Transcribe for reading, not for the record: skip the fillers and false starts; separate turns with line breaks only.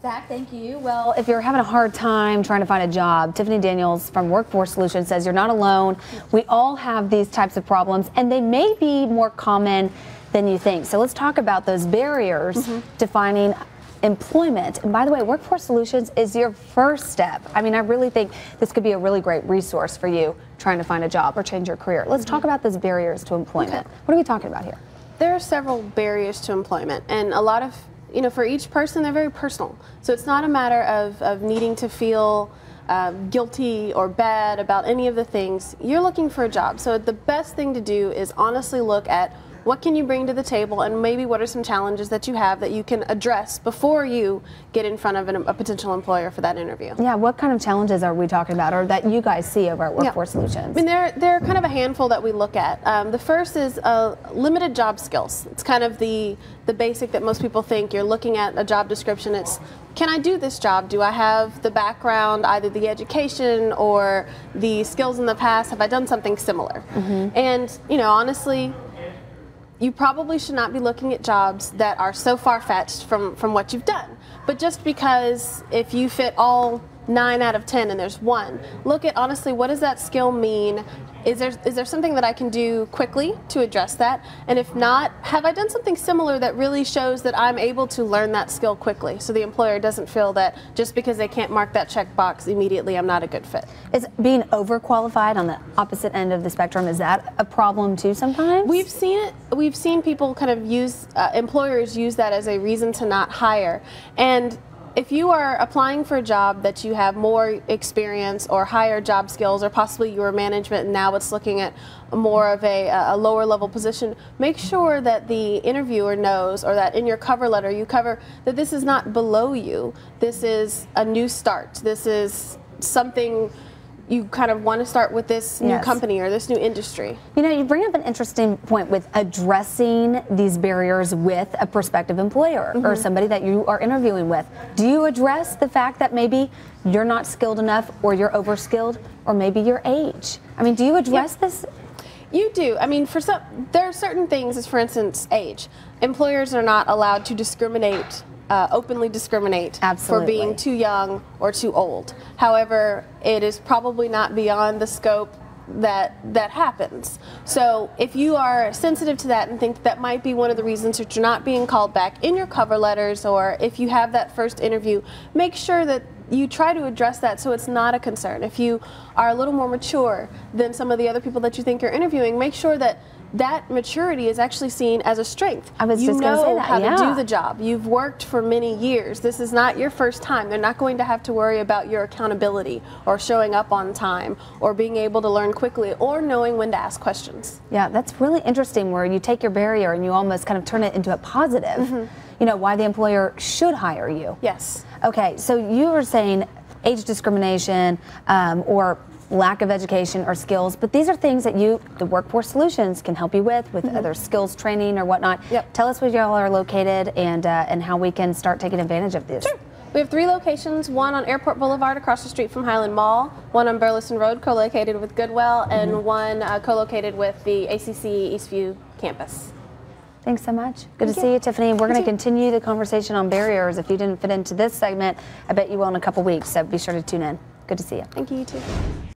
Zach, thank you. Well, if you're having a hard time trying to find a job, Tiffany Daniels from Workforce Solutions says you're not alone. We all have these types of problems, and they may be more common than you think. So let's talk about those barriers to finding employment. And by the way, Workforce Solutions is your first step. I mean, I really think this could be a really great resource for you trying to find a job or change your career. Let's talk about those barriers to employment. What are we talking about here?
There are several barriers to employment, and a lot of, for each person, they're very personal. So it's not a matter of needing to feel guilty or bad about any of the things. You're looking for a job. So the best thing to do is honestly look at what can you bring to the table, and maybe what are some challenges that you have that you can address before you get in front of a potential employer for that interview.
Yeah, what kind of challenges are we talking about, or that you guys see over at Workforce Solutions?
I mean, there are kind of a handful that we look at. The first is limited job skills. It's kind of the basic that most people think. You're looking at a job description. It's, can I do this job? Do I have the background, either the education or the skills in the past? Have I done something similar? And, honestly, you probably should not be looking at jobs that are so far-fetched from what you've done. But just because if you fit all 9 out of 10 and there's one, look at honestly, what does that skill mean? Is there something that I can do quickly to address that? And if not, have I done something similar that really shows that I'm able to learn that skill quickly, so the employer doesn't feel that just because they can't mark that checkbox immediately, I'm not a good fit.
Is being overqualified on the opposite end of the spectrum, is that a problem too sometimes?
We've seen it. We've seen people kind of use, employers use that as a reason to not hire. And if you are applying for a job that you have more experience or higher job skills, or possibly you were management and now it's looking at more of a lower level position, make sure that the interviewer knows, or that in your cover letter you cover that this is not below you. This is a new start. This is something you kind of want to start with this new company or this new industry.
You bring up an interesting point with addressing these barriers with a prospective employer or somebody that you are interviewing with. Do you address the fact that maybe you're not skilled enough, or you're overskilled, or maybe your age? I mean, do you address this?
You do. I mean, there are certain things, as for instance, age. Employers are not allowed to discriminate, openly discriminate for being too young or too old. However, it is probably not beyond the scope that happens. So if you are sensitive to that and think that might be one of the reasons that you're not being called back in your cover letters, or if you have that first interview, make sure that you try to address that so it's not a concern. If you are a little more mature than some of the other people that you think you're interviewing, make sure that maturity is actually seen as a strength.
I was just going to say that.
You know how to do the job. You've worked for many years. This is not your first time. They're not going to have to worry about your accountability or showing up on time or being able to learn quickly or knowing when to ask questions.
Yeah, that's really interesting, where you take your barrier and you almost kind of turn it into a positive. Why the employer should hire you.
Yes.
Okay, so you were saying age discrimination or lack of education or skills, but these are things that the Workforce Solutions can help you with other skills training or whatnot. Tell us where y'all are located and how we can start taking advantage of this.
Sure. We have 3 locations, one on Airport Boulevard across the street from Highland Mall, one on Burleson Road co-located with Goodwill, and one co-located with the ACC Eastview campus.
Thanks so much. Good to see you, Tiffany. We're going to continue the conversation on barriers. If you didn't fit into this segment, I bet you will in a couple weeks, so be sure to tune in. Good to see you.
Thank you, you too.